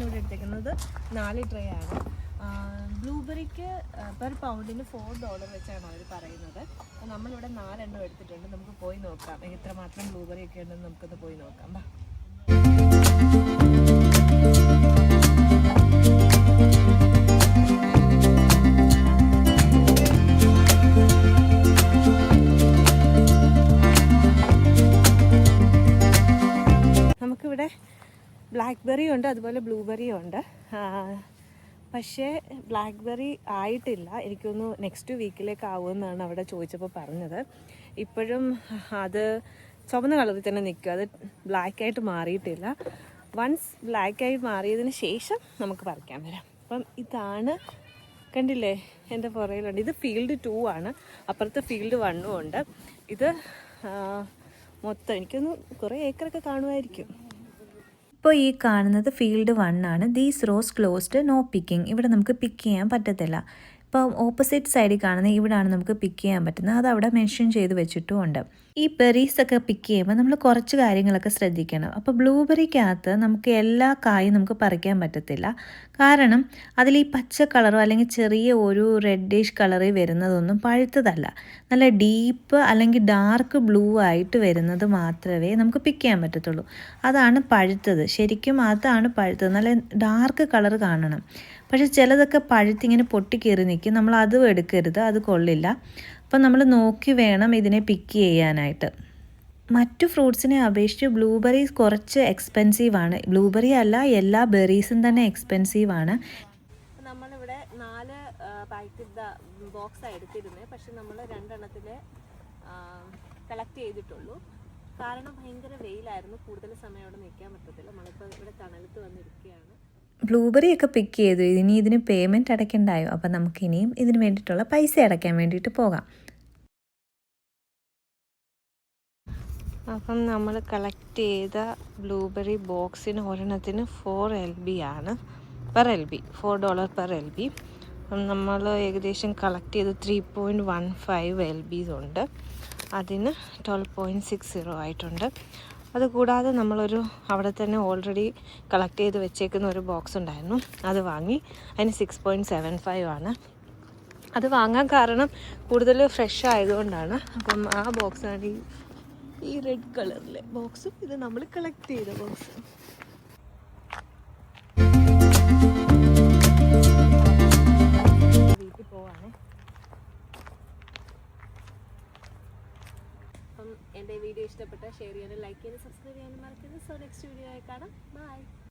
ഞാനിവിടെ എടുത്തേക്കുന്നത് 4 ട്രേ ആണ്. ബ്ലൂബെറിക്ക് പെർ പൗണ്ടിന് $4 വെച്ചാണ് അവർ പറയുന്നത്. അപ്പോൾ നമ്മളിവിടെ 4 എണ്ണം എടുത്തിട്ടുണ്ട്. നമുക്ക് പോയി നോക്കാം എത്രമാത്രം ബ്ലൂബെറി ഒക്കെ ഉണ്ടെന്ന് നമുക്കൊന്ന് പോയി നോക്കാം. ബാ. നമുക്കിവിടെ ബ്ലാക്ക്ബെറി ഉണ്ട്, അതുപോലെ ബ്ലൂബെറിയും ഉണ്ട്. പക്ഷേ ബ്ലാക്ക്ബെറി ആയിട്ടില്ല, എനിക്കൊന്ന് നെക്സ്റ്റ് വീക്കിലേക്ക് ആവുമെന്നാണ് അവിടെ ചോദിച്ചപ്പോൾ പറഞ്ഞത്. ഇപ്പോഴും അത് ചുവന്ന കളറിൽ തന്നെ നിൽക്കും, അത് ബ്ലാക്കായിട്ട് മാറിയിട്ടില്ല. വൺസ് ബ്ലാക്കായി മാറിയതിന് ശേഷം നമുക്ക് പറിക്കാൻ വരാം. അപ്പം ഇതാണ്, കണ്ടില്ലേ എൻ്റെ പുറകിലുണ്ട്. ഇത് ഫീൽഡ് 2 ആണ്, അപ്പുറത്ത് ഫീൽഡ് 1 ഉണ്ട്. ഇത് മൊത്തം എനിക്കൊന്ന് കുറേ ഏക്കറൊക്കെ കാണുമായിരിക്കും. ഇപ്പോൾ ഈ കാണുന്നത് ഫീൽഡ് 1 ആണ്. These rows closed, no picking. ഇവിടെ നമുക്ക് പിക്ക് ചെയ്യാൻ പറ്റത്തില്ല. ഇപ്പോൾ ഓപ്പോസിറ്റ് സൈഡിൽ കാണുന്ന ഇവിടെയാണ് നമുക്ക് പിക്ക് ചെയ്യാൻ പറ്റുന്നത്. അത് അവിടെ മെൻഷൻ ചെയ്ത് വെച്ചിട്ടുമുണ്ട്. ഈ ബെറീസൊക്കെ പിക്ക് ചെയ്യുമ്പോൾ നമ്മൾ കുറച്ച് കാര്യങ്ങളൊക്കെ ശ്രദ്ധിക്കണം. അപ്പോൾ ബ്ലൂബെറിക്കകത്ത് നമുക്ക് എല്ലാ കായും നമുക്ക് പറിക്കാൻ പറ്റത്തില്ല. കാരണം അതിൽ ഈ പച്ച കളറോ അല്ലെങ്കിൽ ചെറിയ ഒരു റെഡിഷ് കളറിൽ വരുന്നതൊന്നും പഴുത്തതല്ല. നല്ല ഡീപ്പ് അല്ലെങ്കിൽ ഡാർക്ക് ബ്ലൂ ആയിട്ട് വരുന്നത് മാത്രമേ നമുക്ക് പിക്ക് ചെയ്യാൻ പറ്റത്തുള്ളൂ. അതാണ് പഴുത്തത്. ശരിക്കും അതാണ് പഴുത്തത്. നല്ല ഡാർക്ക് കളർ കാണണം. പക്ഷെ ചിലതൊക്കെ പഴുത്തിങ്ങനെ പൊട്ടിക്കേറി നിൽക്കും. നമ്മൾ അതും എടുക്കരുത്, അത് കൊള്ളില്ല. അപ്പം നമ്മൾ നോക്കി വേണം ഇതിനെ പിക്ക് ചെയ്യാനായിട്ട്. മറ്റു ഫ്രൂട്ട്സിനെ അപേക്ഷിച്ച് ബ്ലൂബെറി കുറച്ച് എക്സ്പെൻസീവാണ്. ബ്ലൂബെറി അല്ല, എല്ലാ ബെറീസും തന്നെ എക്സ്പെൻസീവാണ്. നമ്മളിവിടെ 4 പാക്കറ്റ് ബോക്സാണ് എടുത്തിരുന്നത്. പക്ഷെ നമ്മൾ 2 എണ്ണത്തിൽ കളക്ട് ചെയ്തിട്ടുള്ളൂ. കാരണം ഭയങ്കര വെയിലായിരുന്നു, കൂടുതൽ സമയം അവിടെ നിൽക്കാൻ പറ്റത്തില്ല. നമ്മളിപ്പോൾ ഇവിടെ തണലത്ത് വന്നിരിക്കുകയാണ്. ബ്ലൂബെറിയൊക്കെ പിക്ക് ചെയ്തു. ഇനി ഇതിന് പേയ്മെൻറ്റ് അടയ്ക്കണ്ടായോ? അപ്പം നമുക്ക് ഇനിയും ഇതിന് വേണ്ടിയിട്ടുള്ള പൈസ അടയ്ക്കാൻ വേണ്ടിയിട്ട് പോകാം. അപ്പം നമ്മൾ കളക്ട് ചെയ്ത ബ്ലൂബെറി ബോക്സിന് ഒരെണ്ണത്തിന് $4 ആണ്, പെർ LB $4 പെർ LB. അപ്പം നമ്മൾ ഏകദേശം കളക്ട് ചെയ്ത് 3.15 LBs ഉണ്ട്. അതിന് 12.60 ആയിട്ടുണ്ട്. അതുകൂടാതെ നമ്മളൊരു അവിടെ തന്നെ ഓൾറെഡി കളക്ട് ചെയ്ത് വെച്ചേക്കുന്ന ഒരു ബോക്സ് ഉണ്ടായിരുന്നു, അത് വാങ്ങി. അതിന് 6.75 ആണ്. അത് വാങ്ങാൻ കാരണം കൂടുതൽ ഫ്രഷ് ആയതുകൊണ്ടാണ്. അപ്പം ആ ബോക്സാണ് ഈ റെഡ് കളറിലെ ബോക്സും ഇത് നമ്മൾ കളക്ട് ചെയ്ത ബോക്സ്. വീട്ടിൽ പോവാണേ. അപ്പം എൻ്റെ വീഡിയോ ഇഷ്ടപ്പെട്ടാൽ ഷെയർ ചെയ്യാനും ലൈക്ക് ചെയ്യാനും സബ്സ്ക്രൈബ് ചെയ്യാനും മറക്കരുത്. സോ നെക്സ്റ്റ് വീഡിയോ ആയി കാണാം. ബൈ.